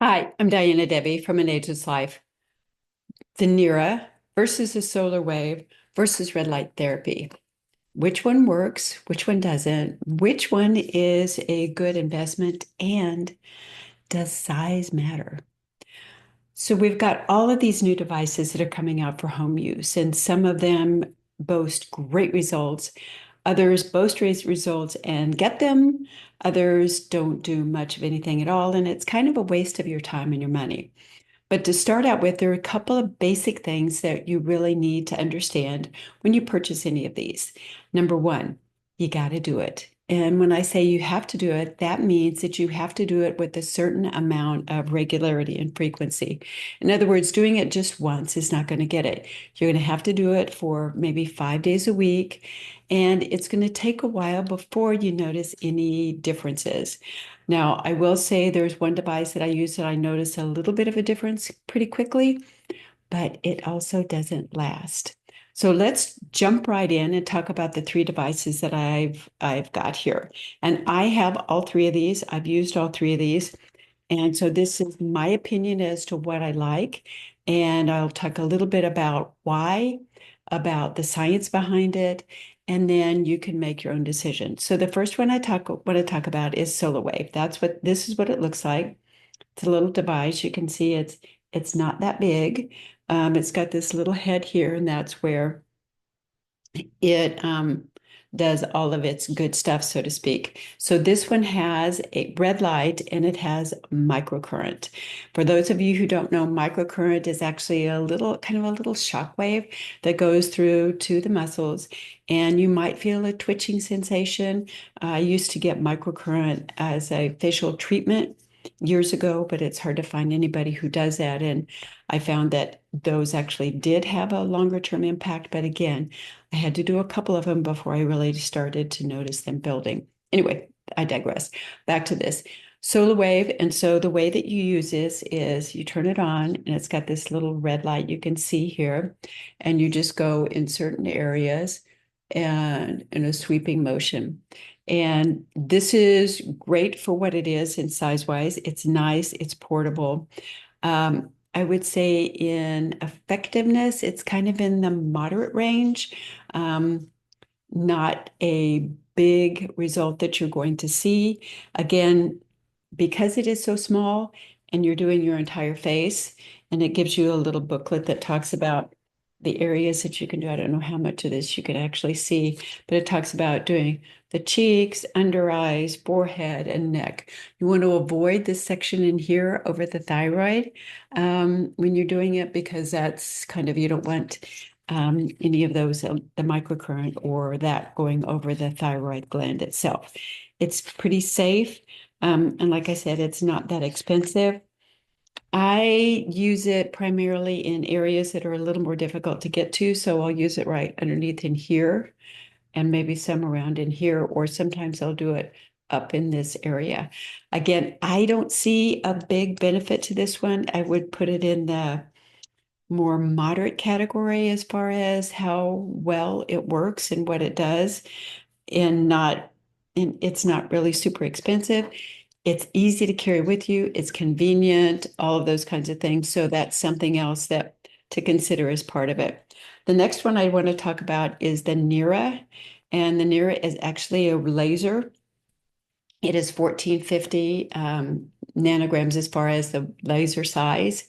Hi, I'm Diana Debbie from An Ageless Life. The NIRA versus the solar wave versus red light therapy. Which one works? Which one doesn't? Which one is a good investment? And does size matter? So we've got all of these new devices that are coming out for home use, and some of them boast great results. Others boast great results and get them. Others don't do much of anything at all, and it's kind of a waste of your time and your money. But to start out with, there are a couple of basic things that you really need to understand when you purchase any of these. Number one, you got to do it. And when I say you have to do it, that means that you have to do it with a certain amount of regularity and frequency. In other words, doing it just once is not going to get it. You're going to have to do it for maybe 5 days a week, and it's going to take a while before you notice any differences. Now, I will say there's one device that I use that I notice a little bit of a difference pretty quickly, but it also doesn't last. So let's jump right in and talk about the three devices that I've got here. And I have all three of these. I've used all three of these. And so this is my opinion as to what I like. And I'll talk a little bit about why, about the science behind it, and then you can make your own decision. So the first one I want to talk about is Solawave. This is what it looks like. It's a little device. You can see it's not that big. It's got this little head here, and that's where it does all of its good stuff, so to speak. So this one has a red light and it has microcurrent. For those of you who don't know, microcurrent is actually a little kind of a little shock wave that goes through to the muscles, and you might feel a twitching sensation. I used to get microcurrent as a facial treatment years ago, but it's hard to find anybody who does that. And I found that those actually did have a longer term impact. But again, I had to do a couple of them before I really started to notice them building. Anyway, I digress. Back to this. Solar wave. And so the way that you use this is you turn it on and it's got this little red light you can see here. And you just go in certain areas and in a sweeping motion. And this is great for what it is in size wise. It's nice, it's portable. I would say in effectiveness, it's kind of in the moderate range. Um, Not a big result that you're going to see. Again, because it is so small and you're doing your entire face, and it gives you a little booklet that talks about the areas that you can do. I don't know how much of this you can actually see, but it talks about doing the cheeks, under eyes, forehead, and neck. You want to avoid this section in here over the thyroid when you're doing it, because that's kind of, you don't want any of those, the microcurrent or that going over the thyroid gland itself. It's pretty safe. And like I said, it's not that expensive. I use it primarily in areas that are a little more difficult to get to. So I'll use it right underneath in here and maybe some around in here, or sometimes I'll do it up in this area. Again, I don't see a big benefit to this one. I would put it in the more moderate category as far as how well it works and what it does, and it's not really super expensive. It's easy to carry with you. It's convenient, all of those kinds of things. So that's something else that to consider as part of it. The next one I want to talk about is the NIRA, and the NIRA is actually a laser. It is 1450 nanograms as far as the laser size.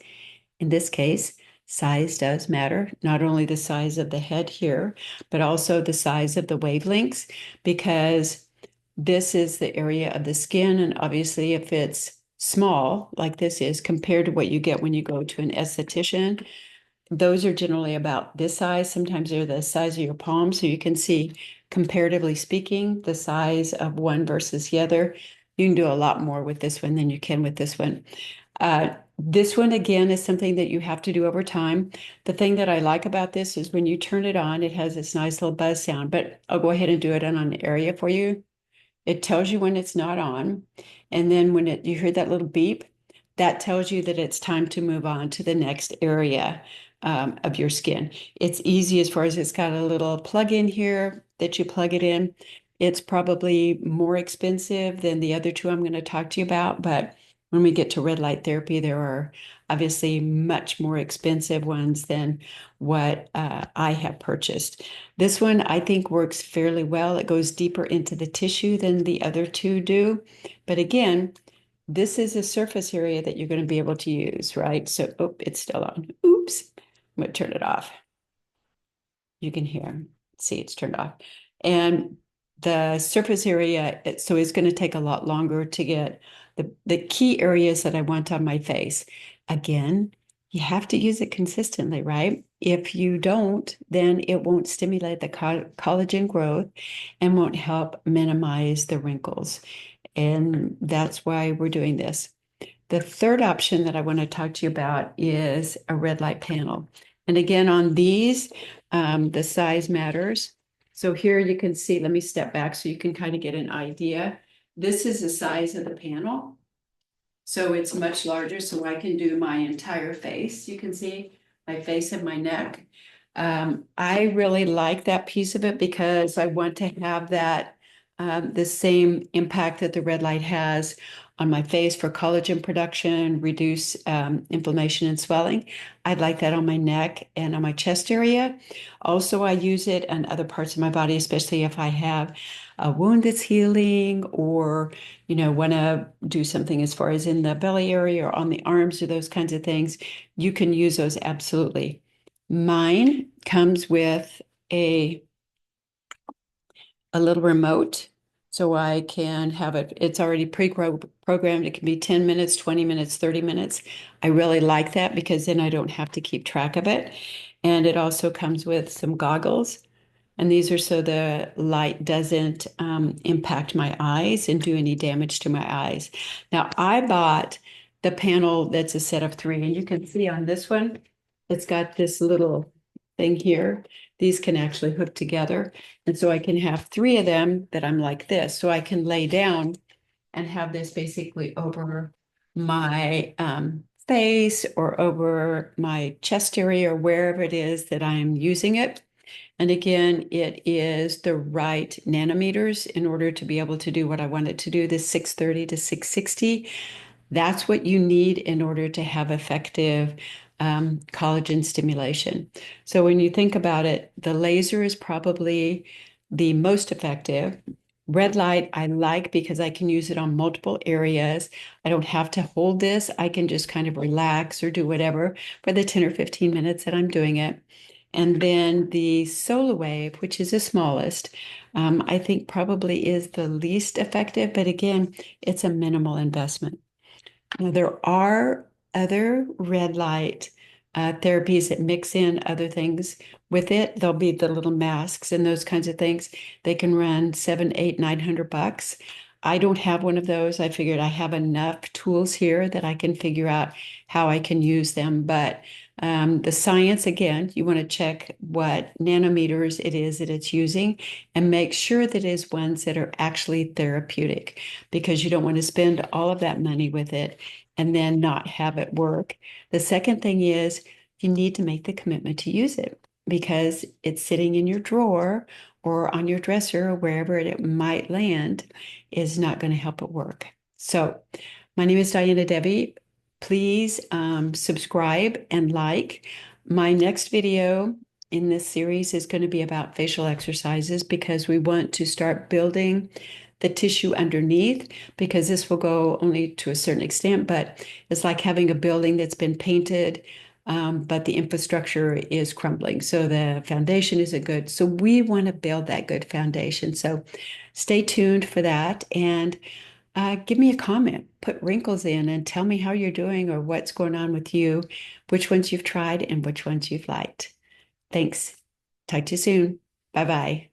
In this case, size does matter, not only the size of the head here, but also the size of the wavelengths, because this is the area of the skin. And obviously, if it's small, like this is, compared to what you get when you go to an esthetician, those are generally about this size. Sometimes they're the size of your palm. So you can see, comparatively speaking, the size of one versus the other. You can do a lot more with this one than you can with this one. This one, again, is something that you have to do over time. The thing that I like about this is when you turn it on, it has this nice little buzz sound, but I'll go ahead and do it on an area for you. It tells you when it's not on. And then when you hear that little beep, that tells you that it's time to move on to the next area of your skin. It's easy as far as it's got a little plug in here that you plug it in. It's probably more expensive than the other two I'm going to talk to you about, but when we get to red light therapy, there are obviously much more expensive ones than what I have purchased. This one I think works fairly well. It goes deeper into the tissue than the other two do. But again, this is a surface area that you're going to be able to use, right? So, oh, it's still on. Oops. I'm going to turn it off. You can hear, see it's turned off. And the surface area, so it's going to take a lot longer to get the key areas that I want on my face. Again, you have to use it consistently, right? If you don't, then it won't stimulate the collagen growth and won't help minimize the wrinkles. And that's why we're doing this. The third option that I want to talk to you about is a red light panel. And again, on these, the size matters. So here you can see, let me step back so you can kind of get an idea. This is the size of the panel. So it's much larger, so I can do my entire face. You can see my face and my neck. I really like that piece of it because I want to have that the same impact that the red light has on my face for collagen production, reduce inflammation and swelling. I'd like that on my neck and on my chest area. Also, I use it on other parts of my body, especially if I have a wound that's healing or, want to do something as far as in the belly area or on the arms or those kinds of things. You can use those absolutely. Mine comes with a little remote, so I can have it. It's already pre-programmed. It can be 10 minutes, 20 minutes, 30 minutes. I really like that because then I don't have to keep track of it. And it also comes with some goggles. And these are so the light doesn't impact my eyes and do any damage to my eyes. Now, I bought the panel that's a set of 3, and you can see on this one, it's got this little thing here. These can actually hook together. And so I can have 3 of them that I'm like this. So I can lay down and have this basically over my face or over my chest area or wherever it is that I'm using it. And again, it is the right nanometers in order to be able to do what I want it to do, the 630 to 660. That's what you need in order to have effective collagen stimulation. So when you think about it, the laser is probably the most effective. Red light, I like because I can use it on multiple areas. I don't have to hold this. I can just kind of relax or do whatever for the 10 or 15 minutes that I'm doing it. And then the Solawave, which is the smallest, I think probably is the least effective. But again, it's a minimal investment. Now, there are other red light therapies that mix in other things with it. There'll be the little masks and those kinds of things. They can run $700, $800, $900. I don't have one of those. I figured I have enough tools here that I can figure out how I can use them. But the science, again, you want to check what nanometers it is that it's using and make sure that it is ones that are actually therapeutic because you don't want to spend all of that money with it and then not have it work. The second thing is you need to make the commitment to use it because it's sitting in your drawer or on your dresser or wherever it might land is not going to help it work. So my name is Diana Debbie. Please subscribe and like. My next video in this series is going to be about facial exercises because we want to start building the tissue underneath because this will go only to a certain extent, but it's like having a building that's been painted, but the infrastructure is crumbling. So the foundation isn't good. So we want to build that good foundation. So stay tuned for that and give me a comment, put wrinkles in and tell me how you're doing or what's going on with you, which ones you've tried and which ones you've liked. Thanks. Talk to you soon. Bye-bye.